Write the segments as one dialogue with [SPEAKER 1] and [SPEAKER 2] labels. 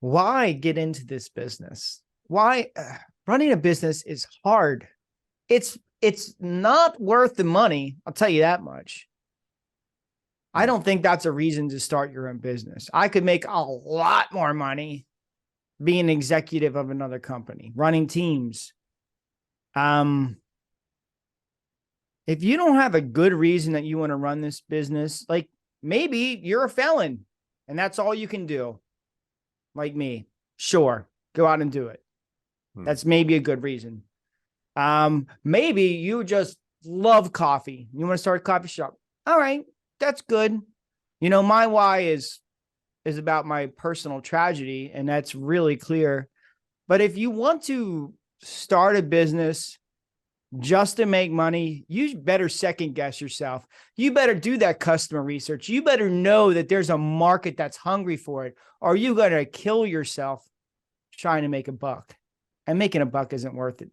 [SPEAKER 1] why get into this business? Why running a business is hard. It's not worth the money. I'll tell you that much. I don't think that's a reason to start your own business. I could make a lot more money being an executive of another company, running teams. If you don't have a good reason that you want to run this business, like maybe you're a felon and that's all you can do. Like me, sure, go out and do it. That's maybe a good reason. Maybe you just love coffee. You want to start a coffee shop. All right, that's good. My why is about my personal tragedy, and that's really clear. But if you want to start a business just to make money, you better second guess yourself. You better do that customer research. You better know that there's a market that's hungry for it, or you're going to kill yourself trying to make a buck. And making a buck isn't worth it.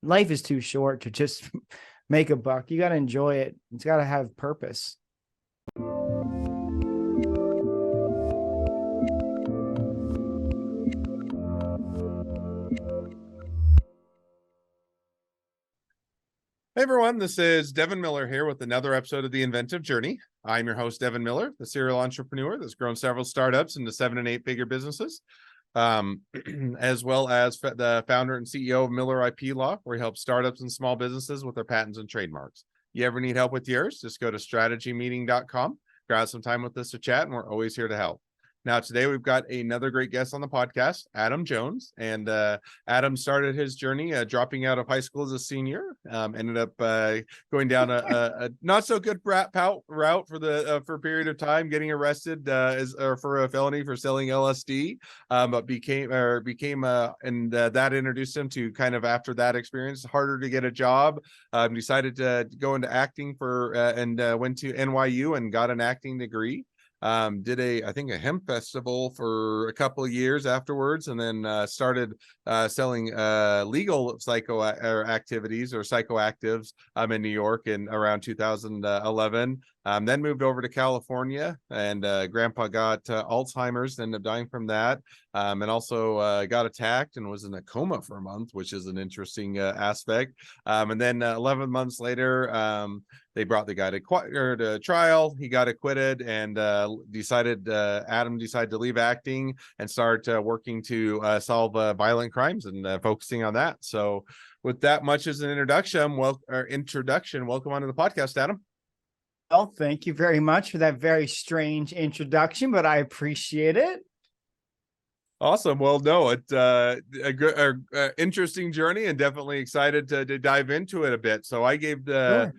[SPEAKER 1] Life is too short to just make a buck. You got to enjoy it. It's got to have purpose.
[SPEAKER 2] Hey everyone, this is Devin Miller here with another episode of The Inventive Journey. I'm your host, Devin Miller, the serial entrepreneur that's grown several startups into 7- and 8-figure businesses, as well as the founder and CEO of Miller IP Law, where he helps startups and small businesses with their patents and trademarks. You ever need help with yours? Just go to strategymeeting.com, grab some time with us to chat, and we're always here to help. Now, today we've got another great guest on the podcast, Adam Jones. And Adam started his journey dropping out of high school as a senior, ended up going down a not so good route for a period of time, getting arrested for a felony for selling LSD, but became and that introduced him to kind of, after that experience, harder to get a job. Decided to go into acting and went to NYU and got an acting degree. Did I think a hemp festival for a couple of years afterwards, and then started selling legal activities or psychoactives in New York in around 2011. Then moved over to California, and grandpa got Alzheimer's, ended up dying from that, and also got attacked and was in a coma for a month, which is an interesting aspect. And then 11 months later, they brought the guy to trial. He got acquitted, and Adam decided to leave acting and start working to solve violent crimes and focusing on that. So with that much as an introduction, welcome onto the podcast, Adam.
[SPEAKER 1] Well, thank you very much for that very strange introduction, but I appreciate it.
[SPEAKER 2] Awesome. Well, no, it's a interesting journey, and definitely excited to dive into it a bit. So I gave the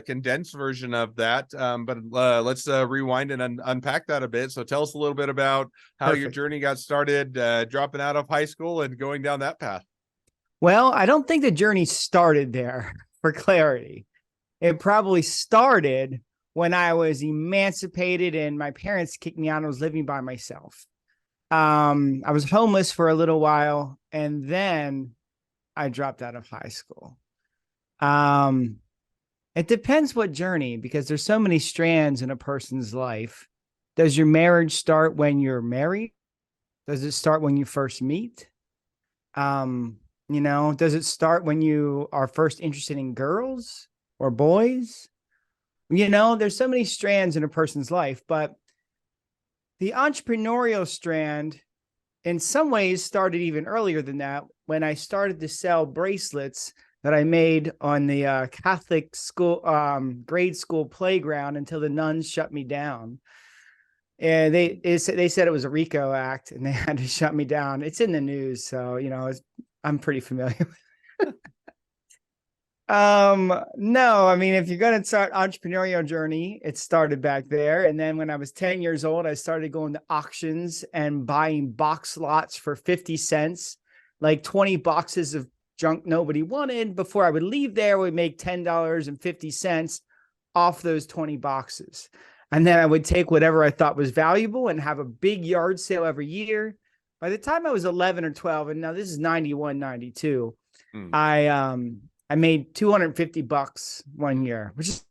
[SPEAKER 2] condensed version of that, but let's rewind and unpack that a bit. So tell us a little bit about how your journey got started, dropping out of high school and going down that path.
[SPEAKER 1] Well, I don't think the journey started there, for clarity. It probably started when I was emancipated and my parents kicked me out and I was living by myself. I was homeless for a little while, and then I dropped out of high school. It depends what journey, because there's so many strands in a person's life. Does your marriage start when you're married? Does it start when you first meet? Does it start when you are first interested in girls or boys? There's so many strands in a person's life, but the entrepreneurial strand in some ways started even earlier than that, when I started to sell bracelets that I made on the Catholic school, grade school playground, until the nuns shut me down. And they said it was a RICO act and they had to shut me down. It's in the news, so, I'm pretty familiar with it. No, I mean, if you're going to start entrepreneurial journey, it started back there. And then when I was 10 years old, I started going to auctions and buying box lots for 50 cents, like 20 boxes of junk nobody wanted. Before I would leave there, we'd make $10.50 off those 20 boxes. And then I would take whatever I thought was valuable and have a big yard sale every year. By the time I was 11 or 12, and now this is 91, 92, I made $250 one year, which is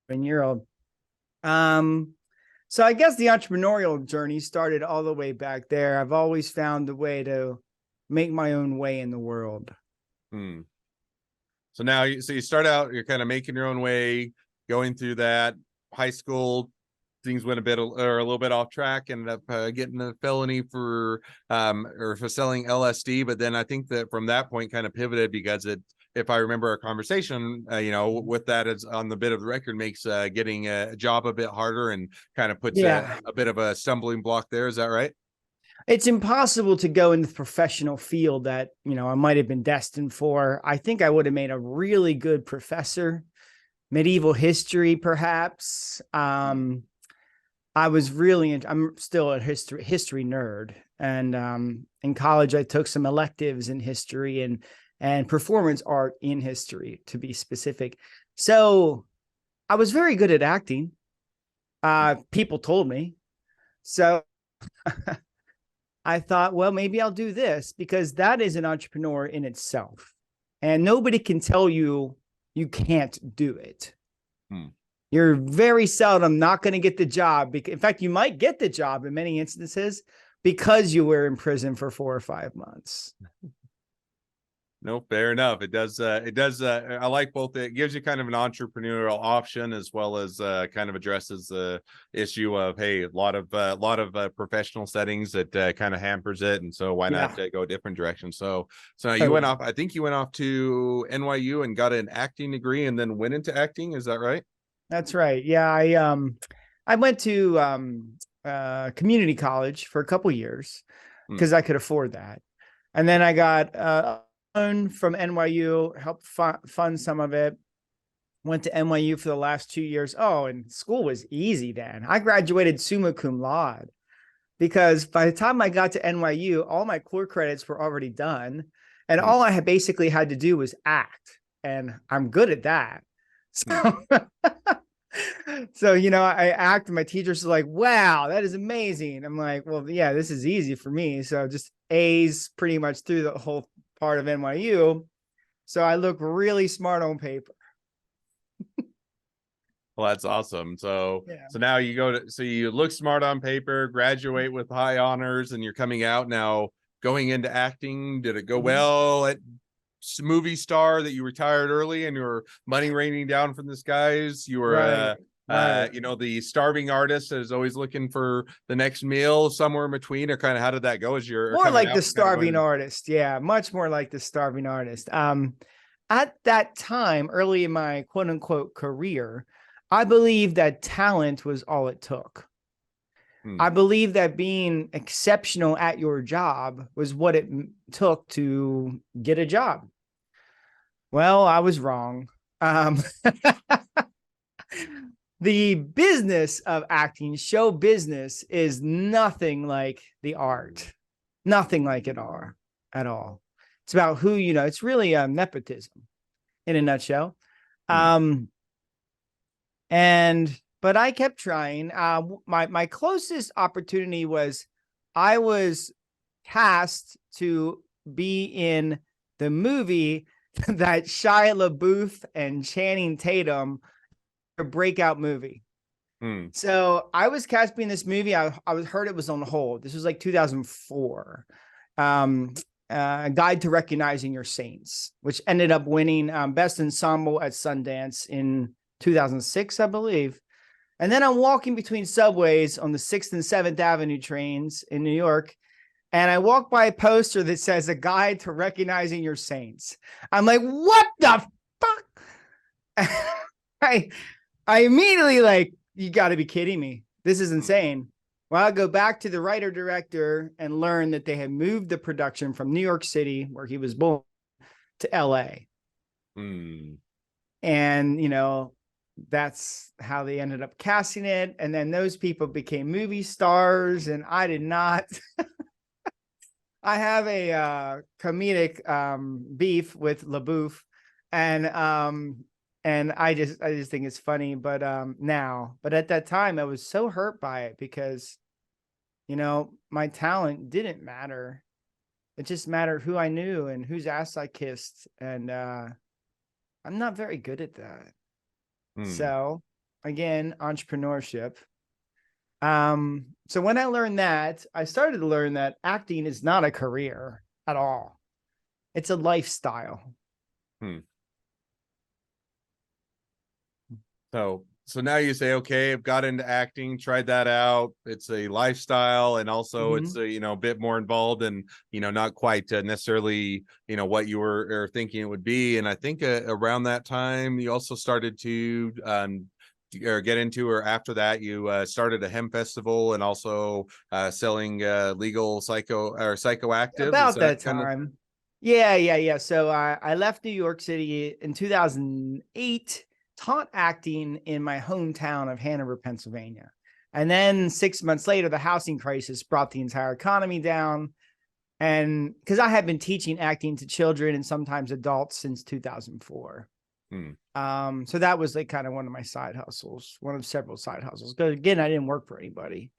[SPEAKER 1] 1 year old. So I guess the entrepreneurial journey started all the way back there. I've always found a way to make my own way in the world.
[SPEAKER 2] Hmm. So now you start out, you're kind of making your own way, going through that high school. Things went a little bit off track. Ended up getting a felony for selling LSD. But then I think that from that point, kind of pivoted because if I remember our conversation, with that as on the bit of the record, makes getting a job a bit harder and kind of puts a bit of a stumbling block there. Is that right?
[SPEAKER 1] It's impossible to go in the professional field that, I might have been destined for. I think I would have made a really good professor, medieval history, perhaps. I'm still a history nerd. And in college, I took some electives in history and performance art in history, to be specific. So I was very good at acting. People told me. So I thought, well, maybe I'll do this, because that is an entrepreneur in itself. And nobody can tell you you can't do it. You're very seldom not going to get the job. In fact, you might get the job in many instances because you were in prison for 4 or 5 months.
[SPEAKER 2] No, fair enough. It does. I like both. It gives you kind of an entrepreneurial option, as well as kind of addresses the issue of, hey, a lot of professional settings that kind of hampers it, and so why not go a different direction? So you went off. I think you went off to NYU and got an acting degree, and then went into acting. Is that right?
[SPEAKER 1] That's right. Yeah, I went to community college for a couple years because I could afford that, and then I got from NYU, helped fund some of it. Went to NYU for the last 2 years. Oh, and school was easy then. I graduated summa cum laude because by the time I got to NYU, all my core credits were already done. And all I had basically had to do was act. And I'm good at that. So, I act, and my teachers are like, wow, that is amazing. I'm like, well, yeah, this is easy for me. So just A's pretty much through the whole part of NYU. So I look really smart on paper.
[SPEAKER 2] Well, that's awesome. So now you look smart on paper, graduate with high honors, and you're coming out now going into acting. Did it go well at movie star that you retired early and your money raining down from the skies? You were the starving artist that is always looking for the next meal somewhere in between, or kind of how did that go as you're
[SPEAKER 1] more like the starving artist? Yeah, much more like the starving artist. At that time, early in my quote unquote career, I believe that talent was all it took. I believe that being exceptional at your job was what it took to get a job. Well, I was wrong. The business of acting, show business, is nothing like the art. Nothing like it at all. It's about who, it's really nepotism in a nutshell. But I kept trying. My closest opportunity was I was cast to be in the movie that Shia LaBeouf and Channing Tatum, a breakout movie. So I was cast being this movie. I heard it was on hold. This was like 2004. Guide to Recognizing Your Saints, which ended up winning Best Ensemble at Sundance in 2006, I believe. And then I'm walking between subways on the 6th and 7th Avenue trains in New York, and I walk by a poster that says A Guide to Recognizing Your Saints. I'm like, what the fuck? I immediately you got to be kidding me. This is insane. Well, I go back to the writer director and learn that they had moved the production from New York City, where he was born, to LA. And, that's how they ended up casting it. And then those people became movie stars, and I did not. I have a comedic beef with LaBeouf, and I just think it's funny. But at that time, I was so hurt by it because, my talent didn't matter. It just mattered who I knew and whose ass I kissed, and I'm not very good at that. So again, entrepreneurship. So when I learned that, I started to learn that acting is not a career at all. It's a lifestyle.
[SPEAKER 2] So now you say, okay, I've got into acting, tried that out. It's a lifestyle, and also it's a, a bit more involved, and not quite necessarily what you were thinking it would be. And I think around that time you also started to or get into, or after that you started a hemp festival, and also selling legal psychoactives.
[SPEAKER 1] About that time. Yeah. So I left New York City in 2008, taught acting in my hometown of Hanover, Pennsylvania. And then 6 months later, the housing crisis brought the entire economy down. And because I had been teaching acting to children and sometimes adults since 2004. So that was like kind of one of my side hustles, one of several side hustles. Because again, I didn't work for anybody.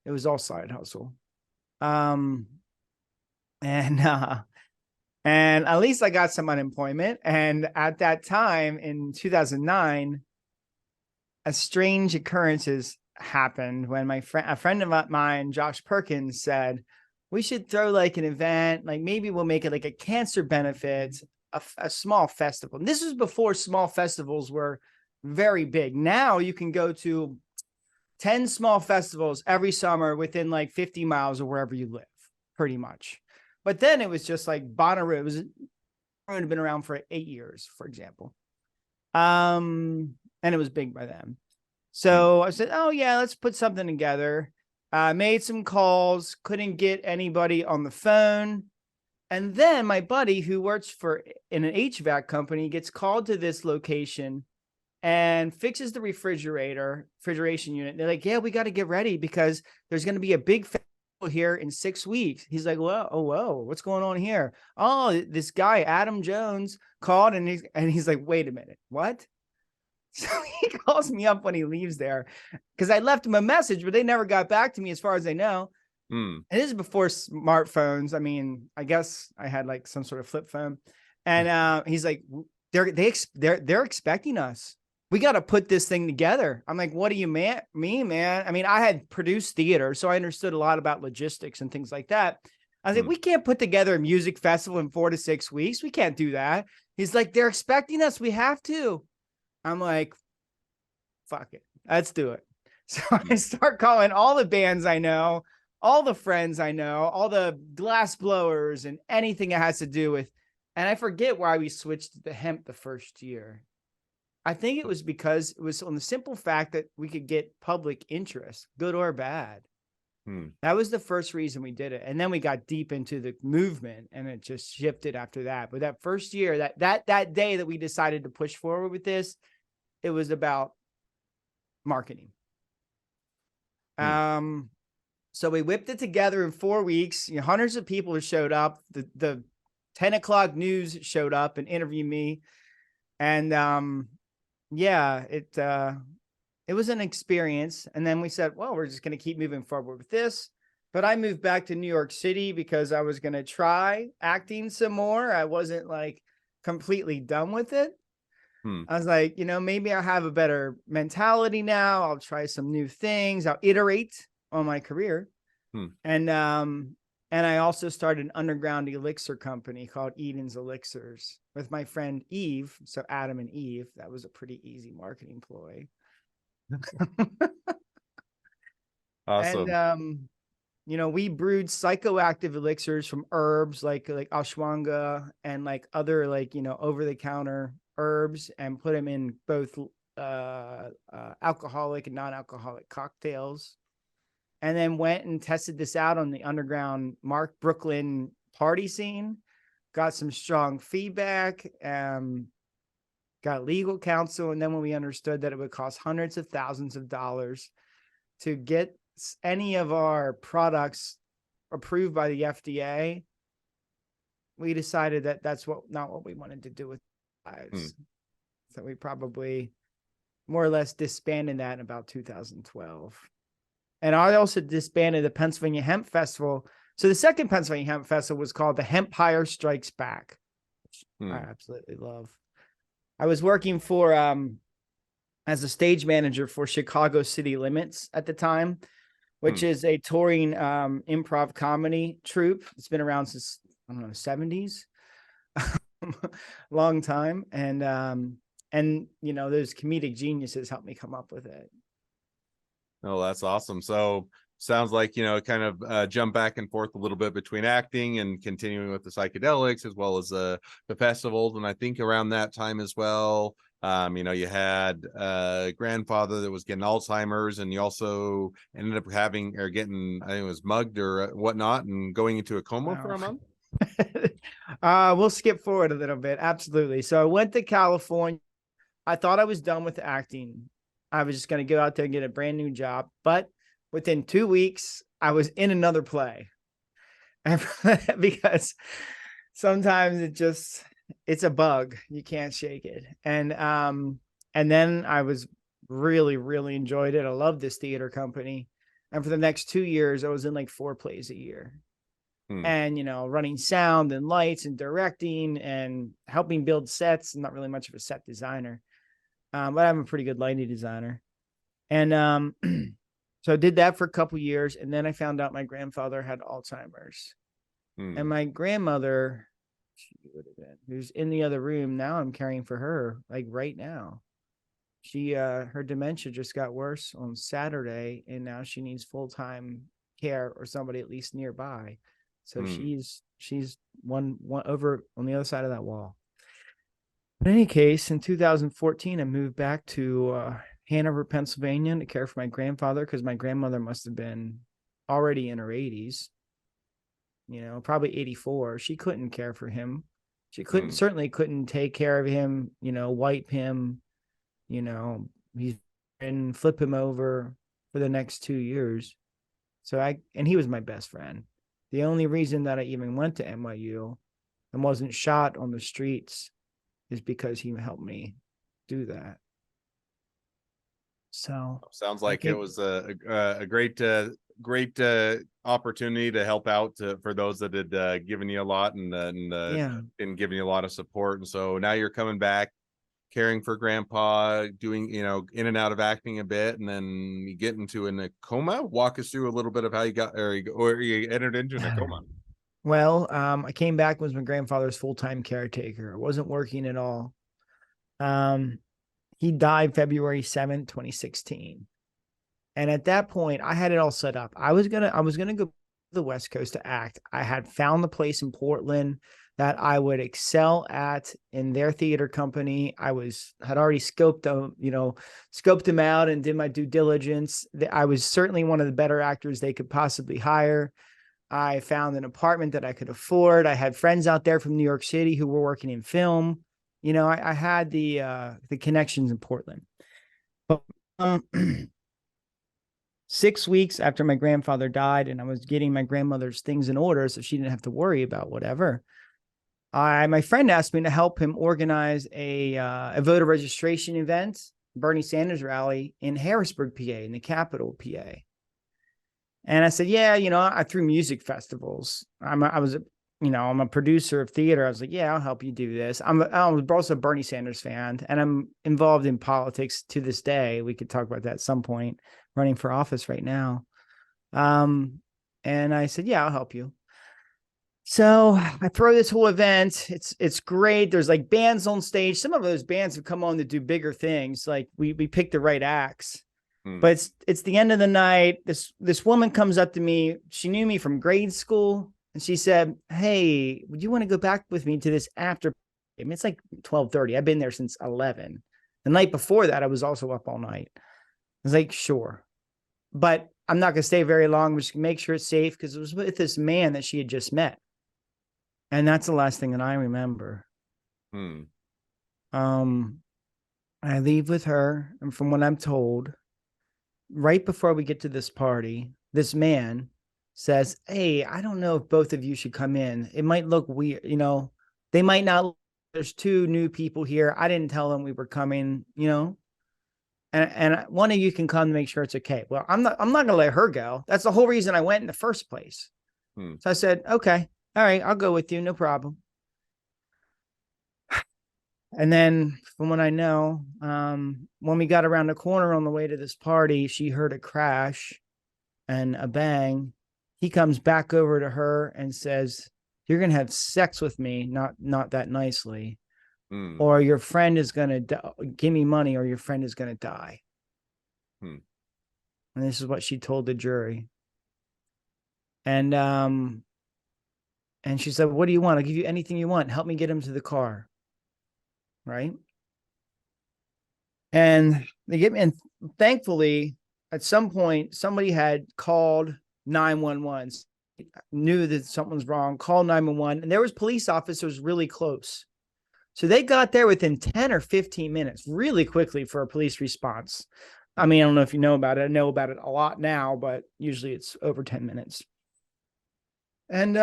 [SPEAKER 1] It was all side hustle. And at least I got some unemployment. And at that time in 2009, a strange occurrences happened when a friend of mine, Josh Perkins, said, we should throw like an event, like maybe we'll make it like a cancer benefit, a small festival. And this was before small festivals were very big. Now you can go to 10 small festivals every summer within like 50 miles of wherever you live, pretty much. But then it was just like Bonnaroo. It had been around for 8 years, for example. And it was big by then. So I said, oh yeah, let's put something together. Made some calls, couldn't get anybody on the phone. And then my buddy who works in an HVAC company gets called to this location and fixes the refrigeration unit. They're like, yeah, we got to get ready because there's going to be a big festival here in 6 weeks. He's like, whoa, what's going on here? Oh, this guy, Adam Jones, called and he's like, wait a minute, what? So he calls me up when he leaves there because I left him a message, but they never got back to me as far as I know. And this is before smartphones. I mean, I guess I had like some sort of flip phone. And he's like, they're expecting us. We got to put this thing together. I'm like, what do you mean, man? I mean, I had produced theater, so I understood a lot about logistics and things like that. I was like, we can't put together a music festival in 4 to 6 weeks. We can't do that. He's like, they're expecting us. We have to. I'm like, fuck it. Let's do it. So I start calling all the bands I know, all the friends I know, all the glass blowers and anything it has to do with. And I forget why we switched to hemp the first year. I think it was because it was on the simple fact that we could get public interest, good or bad. That was the first reason we did it. And then we got deep into the movement and it just shifted after that. But that first year, that day that we decided to push forward with this, it was about marketing. So we whipped it together in 4 weeks. Hundreds of people showed up. The 10 o'clock news showed up and interviewed me. And yeah, it was an experience. And then we said, well, we're just going to keep moving forward with this. But I moved back to New York City because I was going to try acting some more. I wasn't like completely done with it. I was like, maybe I'll have a better mentality now. I'll try some new things. I'll iterate on my career. And I also started an underground elixir company called Eden's Elixirs with my friend Eve. So Adam and Eve, that was a pretty easy marketing ploy.
[SPEAKER 2] Awesome.
[SPEAKER 1] And we brewed psychoactive elixirs from herbs like ashwagandha and like other over the counter herbs and put them in both alcoholic and non-alcoholic cocktails. And then went and tested this out on the underground Brooklyn party scene, got some strong feedback, got legal counsel. And then when we understood that it would cost hundreds of thousands of dollars to get any of our products approved by the FDA, we decided that that's not what we wanted to do with lives. So we probably more or less disbanded that in about 2012. And I also disbanded the Pennsylvania Hemp Festival. So the second Pennsylvania Hemp Festival was called the Hempire Strikes Back, which I absolutely love. I was working for as a stage manager for Chicago City Limits at the time. which is a touring improv comedy troupe. It's been around since, I don't know, 70s. Long time. And you know, those comedic geniuses helped me come up with it.
[SPEAKER 2] Oh, that's awesome. So sounds like, kind of jump back and forth a little bit between acting and continuing with the psychedelics as well as the festivals. And I think around that time as well, you had a grandfather that was getting Alzheimer's, and you also ended up having or getting, I think it was mugged or whatnot, and going into a coma for a month.
[SPEAKER 1] We'll skip forward a little bit. Absolutely. So I went to California. I thought I was done with acting. I was just going to go out there and get a brand new job. But within 2 weeks, I was in another play. Because sometimes it's a bug. You can't shake it. And then I was really, really enjoyed it. I love this theater company. And for the next 2 years, I was in like 4 plays a year. And, running sound and lights and directing and helping build sets. I'm not really much of a set designer. But I'm a pretty good lighting designer. And so I did that for a couple years. And then I found out my grandfather had Alzheimer's. And my grandmother, she would have been, who's in the other room now, I'm caring for her like right now. Her dementia just got worse on Saturday, and now she needs full-time care or somebody at least nearby. So she's one over on the other side of that wall. In any case, in 2014, I moved back to Hanover, Pennsylvania to care for my grandfather, because my grandmother must have been already in her 80s, probably 84. She couldn't care for him. She certainly couldn't take care of him, wipe him, he's and flip him over for the next 2 years. And he was my best friend. The only reason that I even went to NYU and wasn't shot on the streets is because he helped me do that. So
[SPEAKER 2] sounds like it was a great opportunity to help out for those that had given you a lot and giving you a lot of support. And so now you're coming back, caring for grandpa, doing, in and out of acting a bit, and then you get into a coma. Walk us through a little bit of how you got, or you entered into a coma.
[SPEAKER 1] Well, I came back, was my grandfather's full-time caretaker. I wasn't working at all. He died February 7th, 2016. And at that point, I had it all set up. I was gonna go to the West Coast to act. I had found the place in Portland that I would excel at in their theater company. I had already scoped them out and did my due diligence. I was certainly one of the better actors they could possibly hire. I found an apartment that I could afford. I had friends out there from New York City who were working in film. I had the connections in Portland. But 6 weeks after my grandfather died, and I was getting my grandmother's things in order so she didn't have to worry about whatever, my friend asked me to help him organize a voter registration event, Bernie Sanders rally in Harrisburg, PA, in the capital, PA. And I said, yeah, I threw music festivals. I'm a producer of theater. I was like, yeah, I'll help you do this. I'm also a Bernie Sanders fan, and I'm involved in politics to this day. We could talk about that at some point, running for office right now. And I said, yeah, I'll help you. So I throw this whole event. It's great. There's like bands on stage. Some of those bands have come on to do bigger things. Like we picked the right acts. But it's the end of the night. This woman comes up to me. She knew me from grade school, and she said, "Hey, would you want to go back with me to this after?" I mean, it's like 12:30. I've been there since 11. The night before that, I was also up all night. I was like, "Sure," but I'm not going to stay very long. Just make sure it's safe, because it was with this man that she had just met, and that's the last thing that I remember. I leave with her, and from what I'm told, right before we get to this party, this man says, "Hey, I don't know if both of you should come in. It might look weird. They might not. There's 2 new people here. I didn't tell them we were coming, and one of you can come to make sure it's okay." Well, I'm not going to let her go. That's the whole reason I went in the first place. So I said, okay, all right, I'll go with you. No problem. And then from what I know, when we got around the corner on the way to this party, she heard a crash, and a bang, he comes back over to her and says, "You're going to have sex with me, not that nicely, or your friend is going to give me money, or your friend is going to die." And this is what she told the jury. And she said, "What do you want? I'll give you anything you want. Help me get him to the car." Right. And they get me, and thankfully, at some point, somebody had called 911, knew that something's wrong, called 911, and there was police officers really close. So they got there within 10 or 15 minutes, really quickly for a police response. I mean, I don't know if you know about it. I know about it a lot now, but usually it's over 10 minutes. And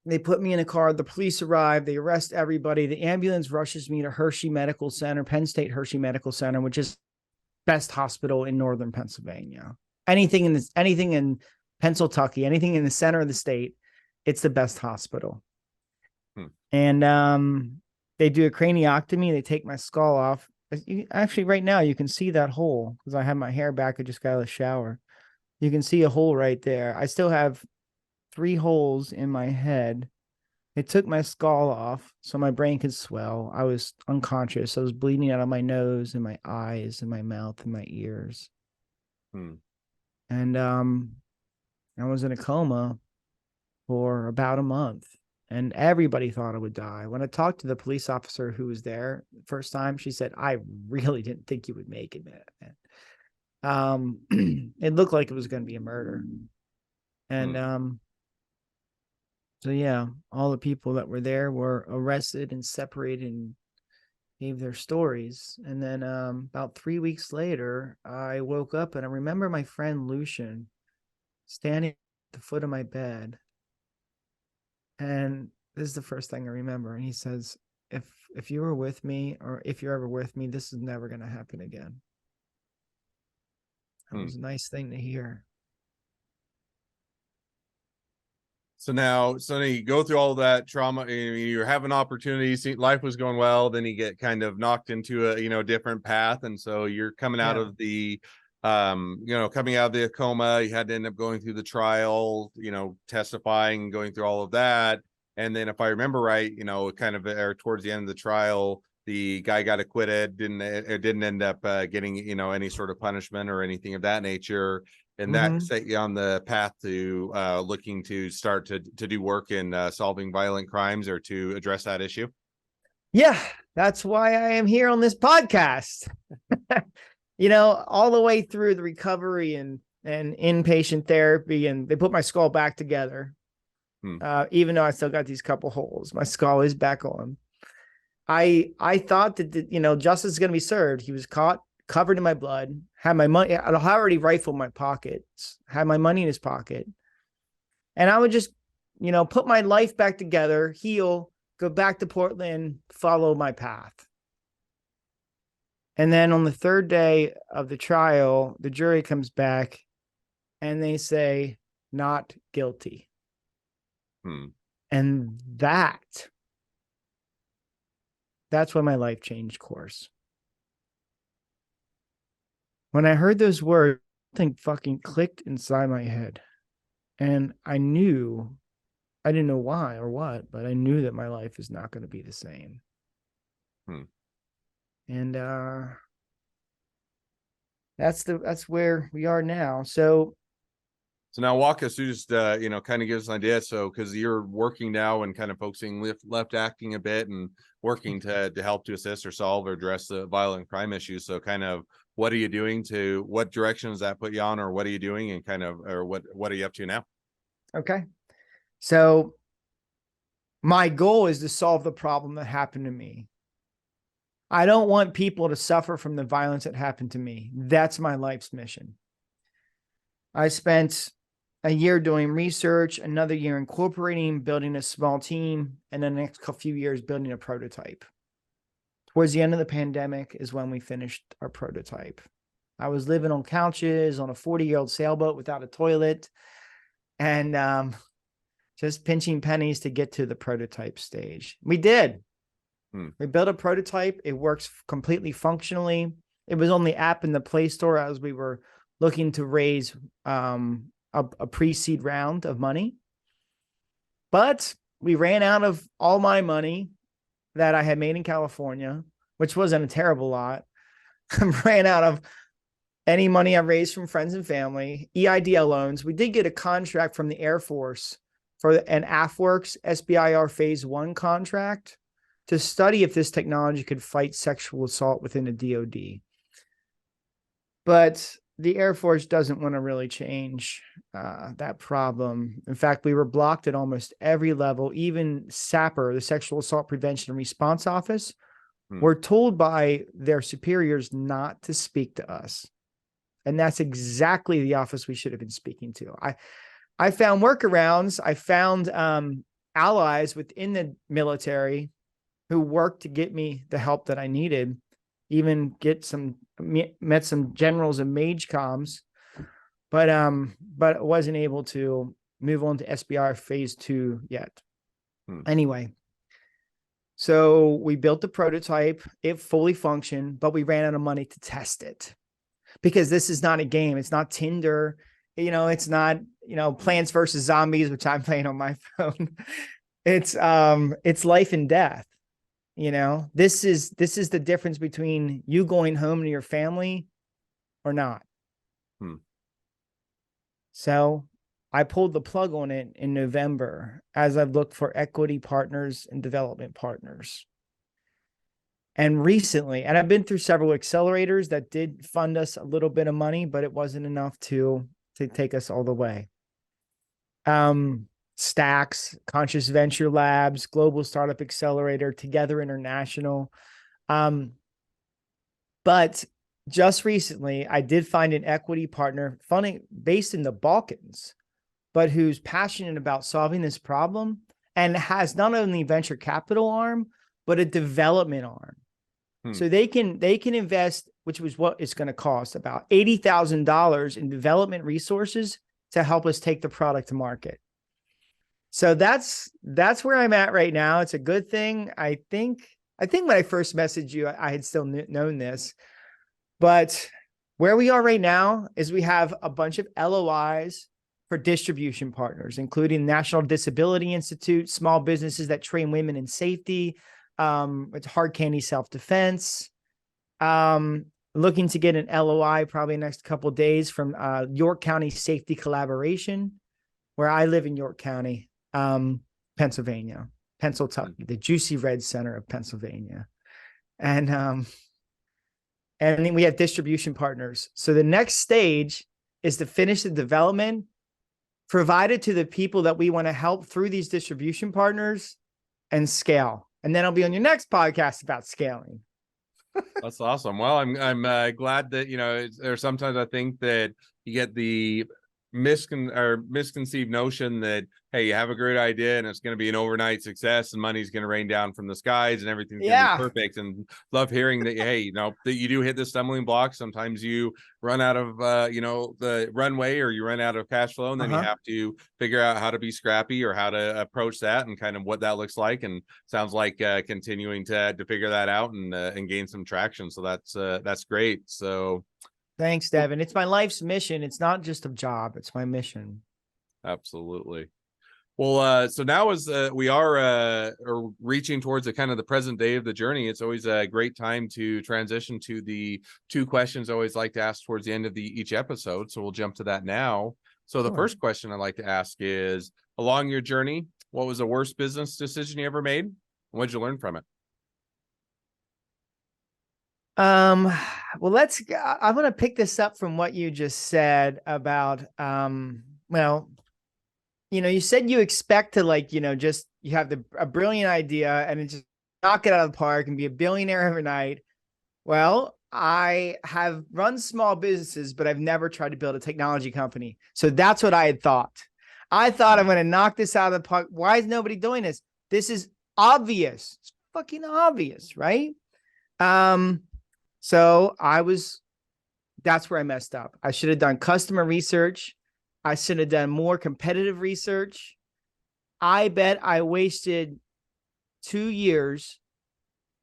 [SPEAKER 1] they put me in a car. The police arrive. They arrest everybody. The ambulance rushes me to Hershey Medical Center, Penn State Hershey Medical Center, which is best hospital in northern Pennsylvania. Anything in Pennsylvania, anything in the center of the state, it's the best hospital. And they do a craniotomy. They take my skull off. Actually, right now you can see that hole because I have my hair back. I just got out of the shower. You can see a hole right there. I still have 3 holes in my head. They took my skull off so my brain could swell. I was unconscious. I was bleeding out of my nose and my eyes and my mouth and my ears. And I was in a coma for about a month, and everybody thought I would die. When I talked to the police officer who was there the first time, she said, "I really didn't think you would make it, man." It looked like it was going to be a murder. And so yeah, all the people that were there were arrested and separated and gave their stories. And then about 3 weeks later, I woke up and I remember my friend Lucian standing at the foot of my bed. And this is the first thing I remember. And he says, if you were with me, or if you're ever with me, this is never going to happen again. That was a nice thing to hear.
[SPEAKER 2] So now you go through all of that trauma, you're having opportunities, life was going well, then you get kind of knocked into a, different path. And so you're coming out of the, coming out of the coma, you had to end up going through the trial, testifying, going through all of that. And then if I remember right, kind of towards the end of the trial, the guy got acquitted, didn't end up getting, any sort of punishment or anything of that nature. And that set you on the path to looking to start to do work in solving violent crimes or to address that issue.
[SPEAKER 1] Yeah, that's why I am here on this podcast. All the way through the recovery and inpatient therapy, and they put my skull back together. Even though I still got these couple holes, my skull is back on. I thought that, justice is going to be served. He was caught, covered in my blood, had my money. I'd already rifled my pockets, had my money in his pocket. And I would just, put my life back together, heal, go back to Portland, follow my path. And then on the 3rd day of the trial, the jury comes back and they say, not guilty. And that's when my life changed course. When I heard those words, something fucking clicked inside my head. And I didn't know why or what, but I knew that my life is not going to be the same. And that's where we are now. So
[SPEAKER 2] now walk us through, just kind of give us an idea. So because you're working now and kind of focusing left acting a bit and working to help to assist or solve or address the violent crime issues. So kind of what are you doing, what direction does that put you on, or what are you doing, and kind of, or what are you up to now?
[SPEAKER 1] Okay. So my goal is to solve the problem that happened to me. I don't want people to suffer from the violence that happened to me. That's my life's mission. I spent a year doing research, another year incorporating, building a small team, and then the next few years building a prototype. Towards the end of the pandemic is when we finished our prototype. I was living on couches on a 40-year-old sailboat without a toilet, and just pinching pennies to get to the prototype stage. We did. We built a prototype. It works completely functionally. It was on the app in the Play Store as we were looking to raise a pre-seed round of money. But we ran out of all my money that I had made in California, which wasn't a terrible lot. Ran out of any money I raised from friends and family, EIDL loans. We did get a contract from the Air Force for an AFWERX SBIR Phase 1 contract to study if this technology could fight sexual assault within a DoD. But the Air Force doesn't want to really change that problem. In fact, we were blocked at almost every level. Even SAPR, the Sexual Assault Prevention and Response Office, were told by their superiors not to speak to us. And that's exactly the office we should have been speaking to. I found workarounds. I found allies within the military who worked to get me the help that I needed, even met some generals and MAGECOMs, but wasn't able to move on to SBIR Phase 2 yet. Anyway, so we built the prototype. It fully functioned, but we ran out of money to test it because this is not a game. It's not Tinder. It's not, Plants vs. Zombies, which I'm playing on my phone. It's life and death. This is the difference between you going home to your family or not. So I pulled the plug on it in November as I looked for equity partners and development partners. And recently, and I've been through several accelerators that did fund us a little bit of money, but it wasn't enough to take us all the way. Stacks, Conscious Venture Labs, Global Startup Accelerator, Together International. But just recently, I did find an equity partner based in the Balkans, but who's passionate about solving this problem and has not only venture capital arm, but a development arm. So they can invest, which was what it's going to cost, about $80,000 in development resources to help us take the product to market. So that's where I'm at right now. It's a good thing. I think when I first messaged you, I had still known this, but where we are right now is we have a bunch of LOIs for distribution partners, including National Disability Institute, small businesses that train women in safety, it's Hard Candy Self-Defense. Looking to get an LOI probably next couple of days from York County Safety Collaboration, where I live in York County, Pennsylvania, the Juicy Red Center of Pennsylvania. And then we have distribution partners. So the next stage is to finish the development, provide it to the people that we want to help through these distribution partners, and scale. And then I'll be on your next podcast about scaling.
[SPEAKER 2] That's awesome. Well, I'm glad that, or sometimes I think that you get the misconceived notion that, hey, you have a great idea and it's going to be an overnight success and money's going to rain down from the skies and everything's going to be perfect. And love hearing that, hey, that you do hit the stumbling block. Sometimes you run out of, the runway, or you run out of cash flow, and then you have to figure out how to be scrappy or how to approach that and kind of what that looks like. And sounds like continuing to figure that out and gain some traction. So that's great. So
[SPEAKER 1] thanks, Devin. It's my life's mission. It's not just a job. It's my mission.
[SPEAKER 2] Absolutely. Well, so now as we are reaching towards the kind of the present day of the journey, it's always a great time to transition to the two questions I always like to ask towards the end of each episode. So we'll jump to that now. So the first question I'd like to ask is, along your journey, what was the worst business decision you ever made? And what did you learn from it?
[SPEAKER 1] Well, I'm going to pick this up from what you just said about, you said you expect to just, you have a brilliant idea and just knock it out of the park and be a billionaire overnight. Well, I have run small businesses, but I've never tried to build a technology company. So that's what I had thought. I thought I'm going to knock this out of the park. Why is nobody doing this? This is obvious. It's fucking obvious, right? So that's where I messed up. I should have done customer research. I should have done more competitive research. I bet I wasted 2 years,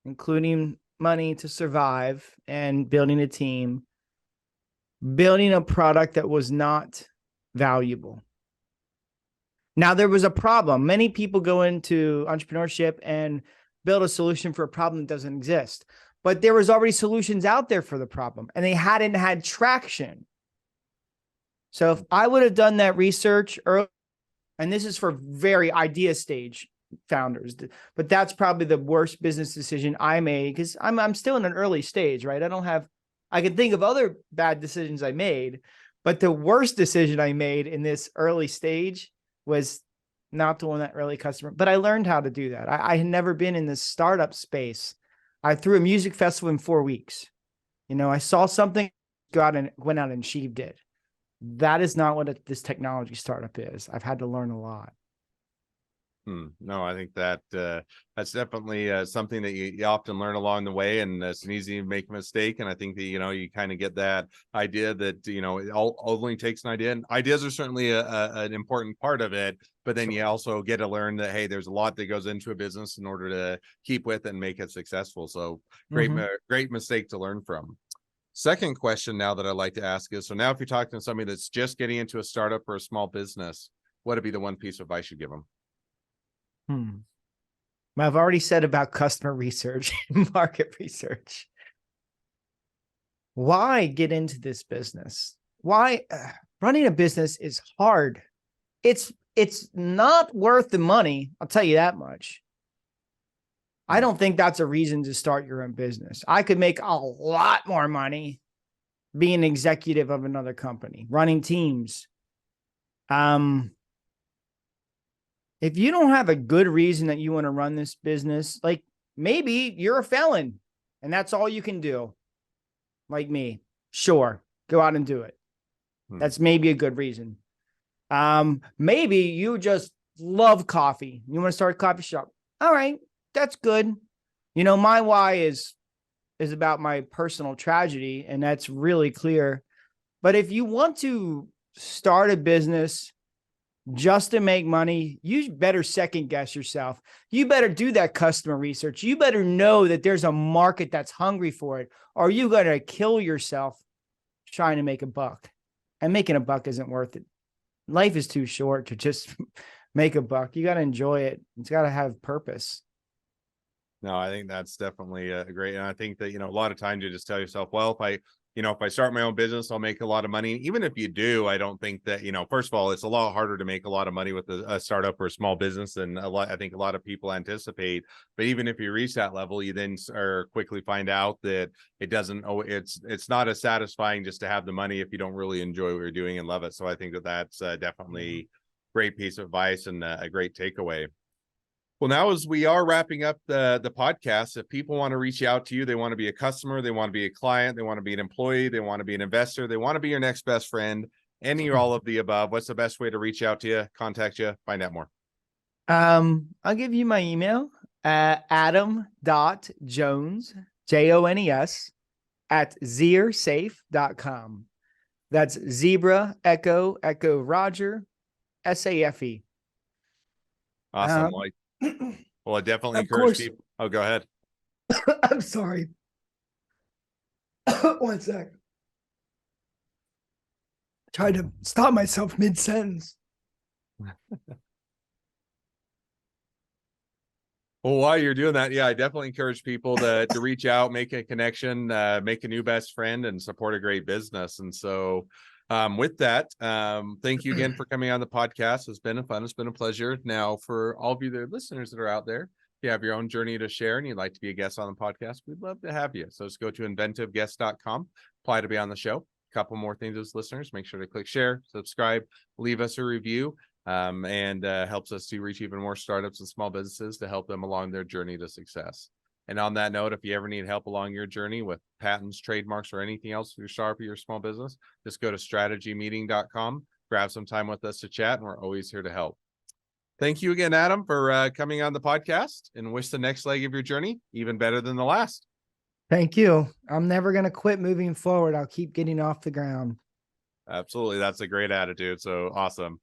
[SPEAKER 1] including money to survive and building a team, building a product that was not valuable. Now, there was a problem. Many people go into entrepreneurship and build a solution for a problem that doesn't exist, but there was already solutions out there for the problem and they hadn't had traction. So if I would have done that research early, and this is for very idea stage founders, but that's probably the worst business decision I made because I'm still in an early stage, right? I can think of other bad decisions I made, but the worst decision I made in this early stage was not doing that early customer. But I learned how to do that. I had never been in this startup space. I threw a music festival in 4 weeks. I saw something, went out and achieved it. That is not what this technology startup is. I've had to learn a lot.
[SPEAKER 2] No, I think that that's definitely something that you often learn along the way, and it's easy to make a mistake. And I think that, you kind of get that idea that, it all only takes an idea, and ideas are certainly an important part of it. But then you also get to learn that, hey, there's a lot that goes into a business in order to keep with and make it successful. So great mistake to learn from. Second question now that I'd like to ask is, so now if you're talking to somebody that's just getting into a startup or a small business, what would be the one piece of advice you give them?
[SPEAKER 1] I've already said about customer research and market research. Why get into this business? Why running a business is hard. It's not worth the money. I'll tell you that much. I don't think that's a reason to start your own business. I could make a lot more money being an executive of another company, running teams. If you don't have a good reason that you want to run this business, like maybe you're a felon and that's all you can do. Like me, sure, go out and do it. That's maybe a good reason. Maybe you just love coffee. You want to start a coffee shop. All right, that's good. My why is about my personal tragedy, and that's really clear. But if you want to start a business just to make money, you better second guess yourself. You better do that customer research. You better know that there's a market that's hungry for it, or you're going to kill yourself trying to make a buck. And making a buck isn't worth it. Life is too short to just make a buck. You got to enjoy it. It's got to have purpose.
[SPEAKER 2] No, I think that's definitely great. And I think that, a lot of times you just tell yourself, well, if I start my own business, I'll make a lot of money. Even if you do, I don't think that, first of all, it's a lot harder to make a lot of money with a startup or a small business than I think a lot of people anticipate. But even if you reach that level, you then quickly find out that it's not as satisfying just to have the money if you don't really enjoy what you're doing and love it. So I think that that's definitely a great piece of advice and a great takeaway. Well, now as we are wrapping up the podcast, if people want to reach out to you, they want to be a customer, they want to be a client, they want to be an employee, they want to be an investor, they want to be your next best friend, any or all of the above, what's the best way to reach out to you, contact you, find out more?
[SPEAKER 1] I'll give you my email, adam.jones, JONES, @zeersafe.com. That's Zebra, Echo, Roger, SAFE.
[SPEAKER 2] Awesome. Well, I definitely encourage people. Oh, go ahead.
[SPEAKER 1] I'm sorry. 1 sec. Tried to stop myself mid-sentence.
[SPEAKER 2] Well, while you're doing that, I definitely encourage people to reach out, make a connection, make a new best friend, and support a great business. And so with that, thank you again for coming on the podcast. It's been fun. It's been a pleasure. Now, for all of you, the listeners that are out there, if you have your own journey to share and you'd like to be a guest on the podcast, we'd love to have you. So just go to inventiveguest.com, apply to be on the show. A couple more things as listeners, make sure to click share, subscribe, leave us a review, and helps us to reach even more startups and small businesses to help them along their journey to success. And on that note, if you ever need help along your journey with patents, trademarks, or anything else for your startup or your small business, just go to strategymeeting.com, grab some time with us to chat, and we're always here to help. Thank you again, Adam, for coming on the podcast, and wish the next leg of your journey even better than the last.
[SPEAKER 1] Thank you. I'm never going to quit moving forward. I'll keep getting off the ground.
[SPEAKER 2] Absolutely. That's a great attitude. So awesome.